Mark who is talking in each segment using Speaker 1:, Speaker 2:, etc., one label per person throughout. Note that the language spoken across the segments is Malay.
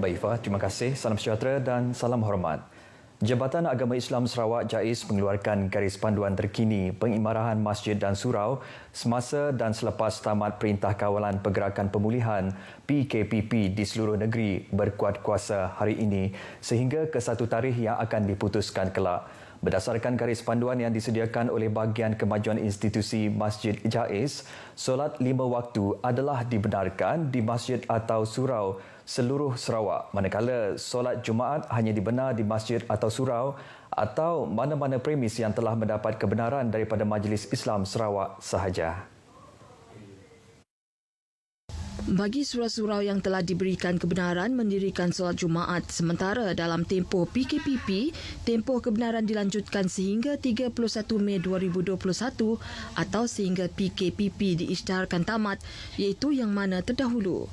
Speaker 1: Baik, Ifah, terima kasih. Salam sejahtera dan salam hormat. Jabatan Agama Islam Sarawak JAIS mengeluarkan garis panduan terkini pengimarahan masjid dan surau semasa dan selepas tamat Perintah Kawalan Pergerakan Pemulihan PKPP di seluruh negeri berkuat kuasa hari ini sehingga ke satu tarikh yang akan diputuskan kelak. Berdasarkan garis panduan yang disediakan oleh Bahagian Kemajuan Institusi Masjid JAIS, solat 5 waktu adalah dibenarkan di masjid atau surau seluruh Sarawak, manakala solat Jumaat hanya dibenar di masjid atau surau atau mana-mana premis yang telah mendapat kebenaran daripada Majlis Islam Sarawak sahaja.
Speaker 2: Bagi surau-surau yang telah diberikan kebenaran mendirikan solat Jumaat sementara dalam tempoh PKPP, tempoh kebenaran dilanjutkan sehingga 31 Mei 2021 atau sehingga PKPP diisytiharkan tamat, iaitu yang mana terdahulu.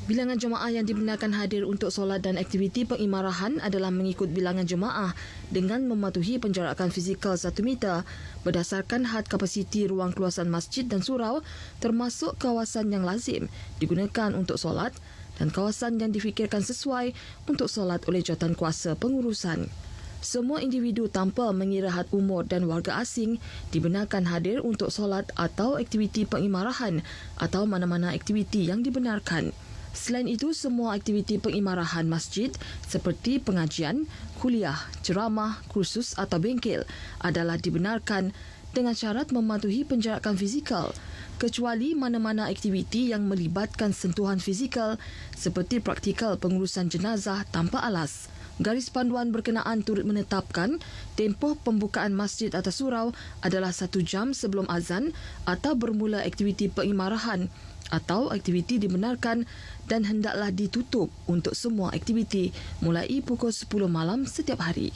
Speaker 2: Bilangan jemaah yang dibenarkan hadir untuk solat dan aktiviti pengimarahan adalah mengikut bilangan jemaah dengan mematuhi penjarakan fizikal 1 meter berdasarkan had kapasiti ruang keluasan masjid dan surau termasuk kawasan yang lazim digunakan untuk solat dan kawasan yang difikirkan sesuai untuk solat oleh jawatankuasa pengurusan. Semua individu tanpa mengira had umur dan warga asing dibenarkan hadir untuk solat atau aktiviti pengimarahan atau mana-mana aktiviti yang dibenarkan. Selain itu, semua aktiviti pengimarahan masjid seperti pengajian, kuliah, ceramah, kursus atau bengkel adalah dibenarkan dengan syarat mematuhi penjarakan fizikal kecuali mana-mana aktiviti yang melibatkan sentuhan fizikal seperti praktikal pengurusan jenazah tanpa alas. Garis panduan berkenaan turut menetapkan tempoh pembukaan masjid atau surau adalah 1 jam sebelum azan atau bermula aktiviti pengimarahan atau aktiviti dibenarkan dan hendaklah ditutup untuk semua aktiviti mulai pukul 10 malam setiap hari.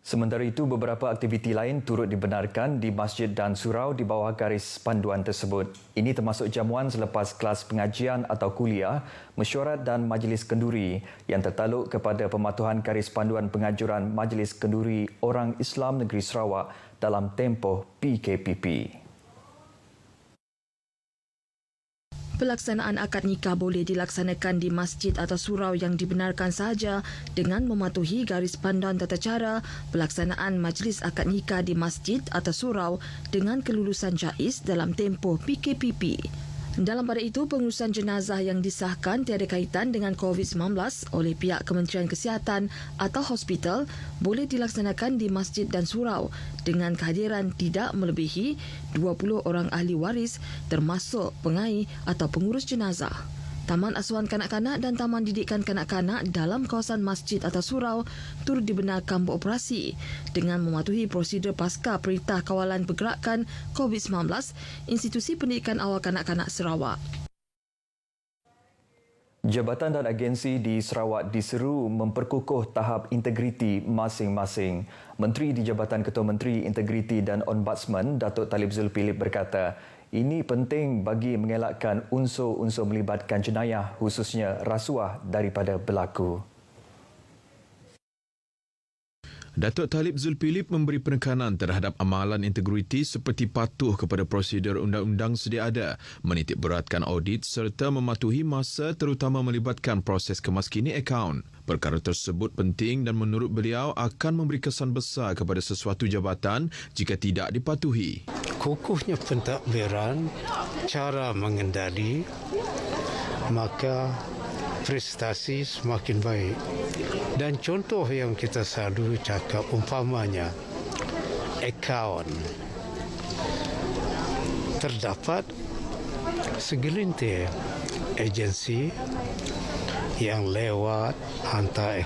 Speaker 1: Sementara itu, beberapa aktiviti lain turut dibenarkan di masjid dan surau di bawah garis panduan tersebut. Ini termasuk jamuan selepas kelas pengajian atau kuliah, mesyuarat dan majlis kenduri yang tertaluk kepada pematuhan garis panduan pengajuran Majlis Kenduri Orang Islam Negeri Sarawak dalam tempoh PKPP.
Speaker 2: Pelaksanaan akad nikah boleh dilaksanakan di masjid atau surau yang dibenarkan sahaja dengan mematuhi garis panduan tata cara pelaksanaan majlis akad nikah di masjid atau surau dengan kelulusan JAIS dalam tempoh PKPP. Dalam pada itu, pengurusan jenazah yang disahkan tiada kaitan dengan COVID-19 oleh pihak Kementerian Kesihatan atau hospital boleh dilaksanakan di masjid dan surau dengan kehadiran tidak melebihi 20 orang ahli waris termasuk pengai atau pengurus jenazah. Taman asuhan kanak-kanak dan taman didikan kanak-kanak dalam kawasan masjid atau surau turut dibenarkan beroperasi dengan mematuhi prosedur pasca Perintah Kawalan Pergerakan COVID-19 Institusi Pendidikan Awal Kanak-kanak Sarawak.
Speaker 1: Jabatan dan agensi di Sarawak diseru memperkukuh tahap integriti masing-masing. Menteri di Jabatan Ketua Menteri Integriti dan Ombudsman, Datuk Talib Zulkifli berkata, ini penting bagi mengelakkan unsur-unsur melibatkan jenayah khususnya rasuah daripada berlaku.
Speaker 3: Datuk Talib Zulkifli memberi penekanan terhadap amalan integriti seperti patuh kepada prosedur undang-undang sedia ada, menitik beratkan audit serta mematuhi masa terutama melibatkan proses kemaskini akaun. Perkara tersebut penting dan menurut beliau akan memberi kesan besar kepada sesuatu jabatan jika tidak dipatuhi.
Speaker 4: Kukuhnya pentadbiran, cara mengendali, maka prestasi semakin baik. Dan contoh yang kita selalu cakap umpamanya, akaun. Terdapat segelintir agensi yang lewat hantar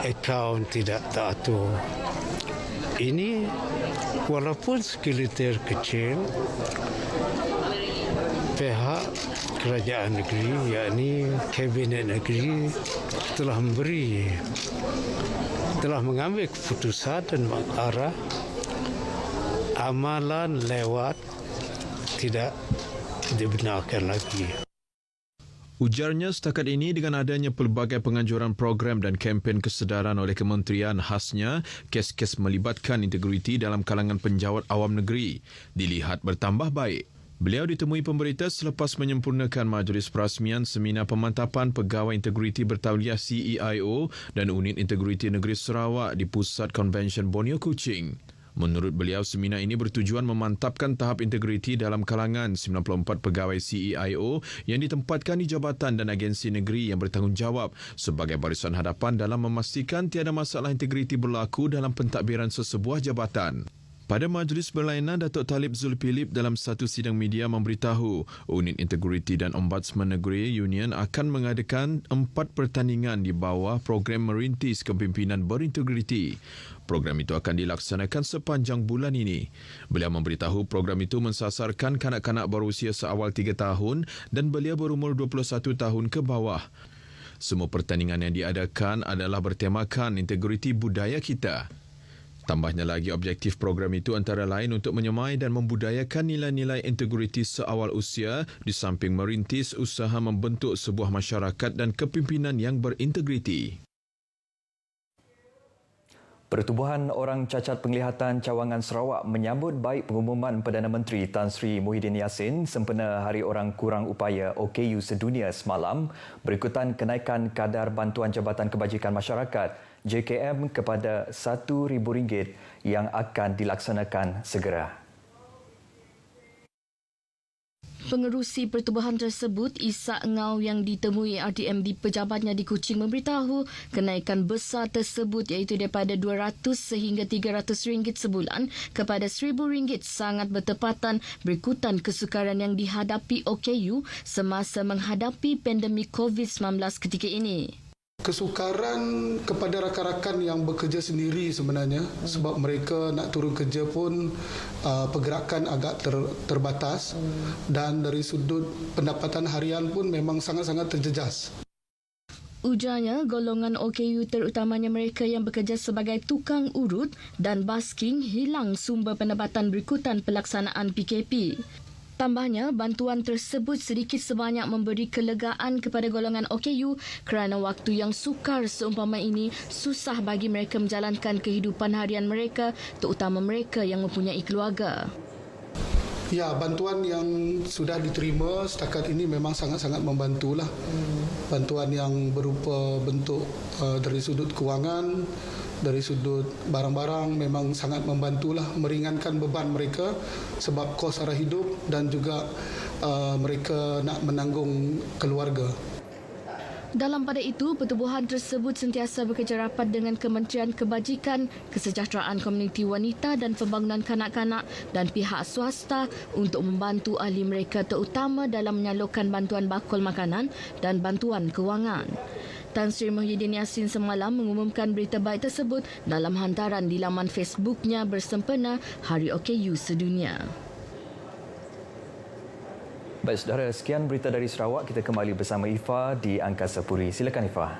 Speaker 4: akaun tidak teratur. Ini walaupun segelintir kecil, pihak kerajaan negeri, yakni Kabinet Negeri telah mengambil keputusan dan mengarah amalan lewat tidak dibenarkan lagi.
Speaker 3: Ujarnya setakat ini dengan adanya pelbagai penganjuran program dan kempen kesedaran oleh kementerian, khasnya kes-kes melibatkan integriti dalam kalangan penjawat awam negeri dilihat bertambah baik. Beliau ditemui pemberita selepas menyempurnakan majlis perasmian Seminar Pemantapan Pegawai Integriti Bertauliah CEIO dan Unit Integriti Negeri Sarawak di Pusat Konvensyen Borneo Kuching. Menurut beliau, seminar ini bertujuan memantapkan tahap integriti dalam kalangan 94 pegawai CEIO yang ditempatkan di jabatan dan agensi negeri yang bertanggungjawab sebagai barisan hadapan dalam memastikan tiada masalah integriti berlaku dalam pentadbiran sesebuah jabatan. Pada majlis berlainan, Datuk Talib Zulkifli dalam satu sidang media memberitahu Unit Integriti dan Ombudsman Negeri Union akan mengadakan 4 pertandingan di bawah program Merintis Kepimpinan Berintegriti. Program itu akan dilaksanakan sepanjang bulan ini. Beliau memberitahu program itu mensasarkan kanak-kanak berusia seawal 3 tahun dan belia berumur 21 tahun ke bawah. Semua pertandingan yang diadakan adalah bertemakan integriti budaya kita. Tambahnya lagi, objektif program itu antara lain untuk menyemai dan membudayakan nilai-nilai integriti seawal usia di samping merintis usaha membentuk sebuah masyarakat dan kepimpinan yang berintegriti.
Speaker 1: Pertubuhan Orang Cacat Penglihatan Cawangan Sarawak menyambut baik pengumuman Perdana Menteri Tan Sri Muhyiddin Yassin sempena Hari Orang Kurang Upaya OKU sedunia semalam berikutan kenaikan kadar bantuan Jabatan Kebajikan Masyarakat JKM kepada RM1,000 yang akan dilaksanakan segera.
Speaker 2: Pengerusi pertubuhan tersebut, Isak Ngau, yang ditemui RTM di pejabatnya di Kuching memberitahu kenaikan besar tersebut iaitu daripada RM200 sehingga RM300 sebulan kepada RM1,000 sangat bertepatan berikutan kesukaran yang dihadapi OKU semasa menghadapi pandemik COVID-19 ketika ini.
Speaker 5: Kesukaran kepada rakan-rakan yang bekerja sendiri sebenarnya sebab mereka nak turun kerja pun pergerakan agak terbatas dan dari sudut pendapatan harian pun memang sangat-sangat terjejas.
Speaker 2: Ujarnya, golongan OKU terutamanya mereka yang bekerja sebagai tukang urut dan basking hilang sumber pendapatan berikutan pelaksanaan PKP. Tambahnya, bantuan tersebut sedikit sebanyak memberi kelegaan kepada golongan OKU kerana waktu yang sukar seumpama ini susah bagi mereka menjalankan kehidupan harian mereka, terutama mereka yang mempunyai keluarga.
Speaker 5: Ya, bantuan yang sudah diterima setakat ini memang sangat-sangat membantulah. Bantuan yang berupa bentuk dari sudut kewangan, dari sudut barang-barang memang sangat membantulah, meringankan beban mereka sebab kos arah hidup dan juga mereka nak menanggung keluarga.
Speaker 2: Dalam pada itu, pertubuhan tersebut sentiasa bekerja rapat dengan Kementerian Kebajikan, Kesejahteraan Komuniti Wanita dan Pembangunan Kanak-kanak dan pihak swasta untuk membantu ahli mereka terutama dalam menyalurkan bantuan bakul makanan dan bantuan kewangan. Tan Sri Muhyiddin Yassin semalam mengumumkan berita baik tersebut dalam hantaran di laman Facebooknya bersempena Hari OKU Sedunia.
Speaker 1: Baik saudara, sekian berita dari Sarawak. Kita kembali bersama Ifa di Angkasa Puri. Silakan Ifa.